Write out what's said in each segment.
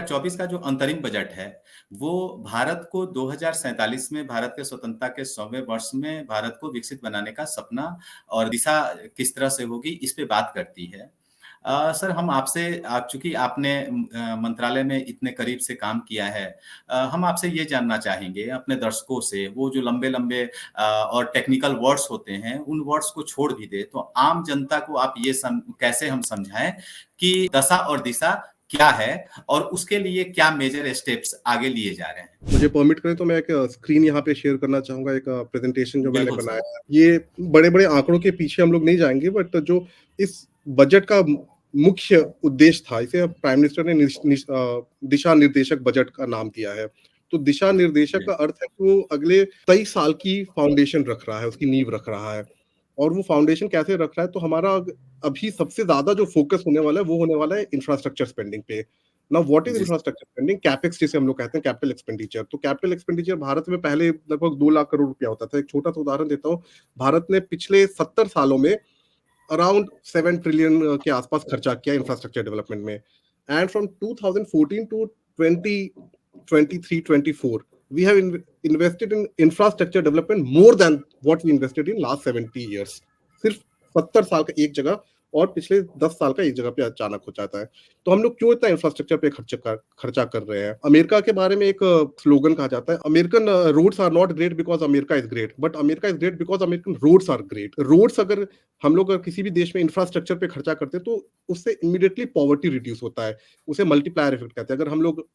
2024 का जो अंतरिम बजट है, वो भारत को 2047 में भारत के स्वतंत्रता के 100वें वर्ष में भारत को विकसित बनाने का सपना और दिशा किस तरह से होगी, इस पे बात करती है। सर हम आपसे चूँकि आपने मंत्रालय में इतने करीब से काम किया है, हम आपसे ये जानना चाहेंगे अपने दर्शकों से, वो जो लंबे-लंबे और टेक्निकल वर्ड्स होते हैं, उन वर्ड्स को छोड़ भी दें, तो आम जनता को आप ये कैसे हम समझाएँ कि दशा और दिशा क्या है और उसके लिए क्या मेजर स्टेप्स आगे लिए जा रहे हैं? मुझे परमिट करें तो मैं एक स्क्रीन यहाँ पे शेयर करना चाहूँगा, एक प्रेज़ेंटेशन जो मैंने बिल्कुल बनाया सर। है। ये बड़े-बड़े आंकड़ों के पीछे हम लोग नहीं जाएँगे, बट जो इस बजट का मुख्य उद्देश्य था, इसे प्राइम मिनिस्टर ने दिशा निर्देशक बजट का नाम दिया है। तो दिशा निर्देशक जी, का अर्थ है कि वो अगले 23 साल की फाउंडेशन रख रहा है, उसकी नींव रख रहा है। और वो फाउंडेशन कैसे रख रहा है, तो हमारा अभी सबसे ज़्यादा जो फ़ोकस होने वाला है, वो होने वाला है इंफ्रास्ट्रक्चर स्पेंडिंग पे। नाउ व्हाट इज़ जी सर। Infrastructure spending? कैपेक्स जिसे हम लोग कहते हैं, कैपिटल एक्सपेंडिचर। तो कैपिटल एक्सपेंडिचर भारत में पहले लगभग 2 लाख करोड़ रुपया होता था। एक छोटा-सा उदाहरण देता हूँ, भारत ने पिछले 70 सालों में अराउंड 7 ट्रिलियन के आसपास खर्चा किया इंफ्रास्ट्रक्चर डेवलपमेंट में। And from 2014 to 2023-24 we have invested in infrastructure development more than what we invested in last 70 years. सिर्फ 70 साल का एक जगह और पिछले 10 साल का एक जगह पे अचानक हो जाता है। तो हम लोग क्यों इतना इंफ्रास्ट्रक्चर पे खर्चा कर रहे हैं? अमेरिका के बारे में एक स्लोगन कहा जाता है, American roads are not great because America is great, but America is great because American roads are great. Roads अगर हम लोग अगर किसी भी देश में इंफ्रास्ट्रक्चर पे खर्चा करते हैं, तो उससे इमीडिएटली पॉवर्टी रिड्यूस होता है। उसे मल्टीप्लायर इफेक्ट कहते हैं। अगर हम लोग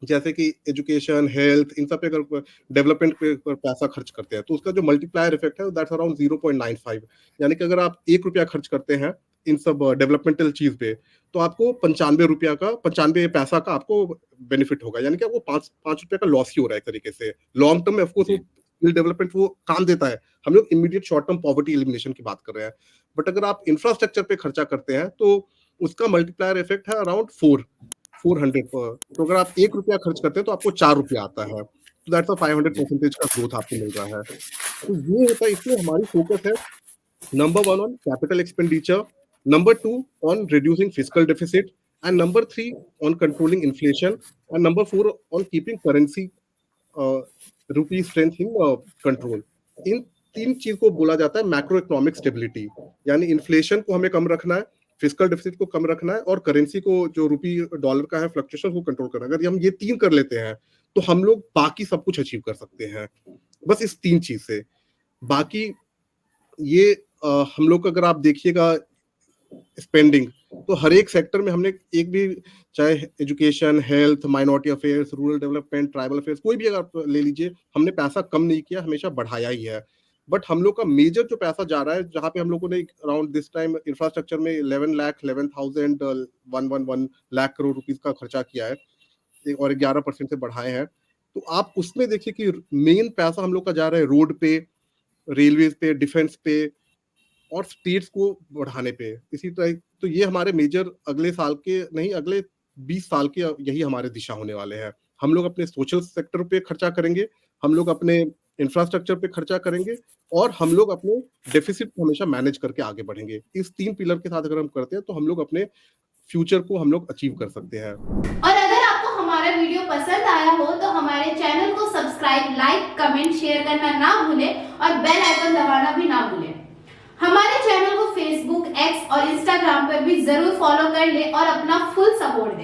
जैसे कि एजुकेशन, हेल्थ, इन सब पे अगर डेवलपमेंट पे अगर पैसा खर्च करते हैं, तो उसका जो मल्टीप्लायर इफेक्ट है दैट्स अराउंड 0.95। यानी कि अगर आप ₹1 खर्च करते हैं इन सब डेवलपमेंटल चीज़ पे, तो आपको ₹95 पैसा का आपको बेनिफिट होगा। यानी कि आपको ₹5 का लॉस ही हो रहा है एक तरीके से। लॉन्ग टर्म में ऑफ कोर्स वो जी, स्किल डेवलपमेंट वो काम देता है। हम लोग immediate short term poverty elimination की बात कर रहे हैं। बट अगर आप इंफ्रास्ट्रक्चर पे खर्चा करते हैं, तो उसका मल्टीप्लायर इफेक्ट है अराउंड 400 पर। तो अगर आप ₹1 खर्च करते हैं तो आपको ₹4 आता है। तो दैट्स अ जी, 500% का ग्रोथ आपको मिल रहा है। तो ये होता है, इसलिए हमारी फोकस है number 1 on capital expenditure, number 2 on reducing fiscal deficit, and number 3 on controlling inflation, and number 4 on keeping currency rupee strength in control. इन 3 चीज़ को बोला जाता है मैक्रो इकोनॉमिक स्टेबिलिटी। यानी इन्फ्लेशन को हमें कम रखना है, फिस्कल डेफिसिट को कम रखना है और करेंसी को, जो रुपी डॉलर का है फ्लक्चुएशन, को कंट्रोल करना है। अगर हम ये 3 कर लेते हैं, तो हम लोग बाकी सब कुछ अचीव कर सकते हैं। बस इस 3 चीज़ से। बाकी ये हम लोग अगर आप देखिएगा स्पेंडिंग, तो हर एक सेक्टर में हमने एक भी, चाहे education, health, minority affairs, rural development, tribal affairs, कोई भी अगर आप ले लीजिए, हमने पैसा कम नहीं किया, हमेशा बढ़ाया ही है। बट हम लोग का मेजर जो पैसा जा रहा है, जहाँ पे हम लोगों ने अराउंड दिस टाइम इंफ्रास्ट्रक्चर में 11 लाख करोड़ रुपीज का खर्चा किया है, और 11% से बढ़ाए हैं। तो आप उसमें देखिए कि मेन पैसा हम लोग का जा रहा है रोड पे, रेलवेज पे, डिफेंस पे और स्टेट्स को बढ़ाने पे। इसी तरह तो ये हमारे मेजर अगले साल के नहीं, अगले 20 साल के यही हमारे दिशा होने वाले हैं। हम लोग अपने सोशल सेक्टर पे खर्चा करेंगे, हम लोग अपने इंफ्रास्ट्रक्चर पे खर्चा करेंगे और हम लोग अपने डेफिसिट को हमेशा मैनेज करके आगे बढ़ेंगे। इस 3 पिलर के साथ अगर हम करते हैं, तो हम लोग अपने फ्यूचर को हम लोग अचीव कर सकते हैं। और अगर आपको हमारा वीडियो पसंद आया हो तो हमारे चैनल को सब्सक्राइब, लाइक, कमेंट, शेयर करना ना भूलें और बेल आइकन दबाना भी ना भूलें। हमारे चैनल को फेसबुक, एक्स और इंस्टाग्राम पर भी जरूर फॉलो कर लें और अपना फुल सपोर्ट दें।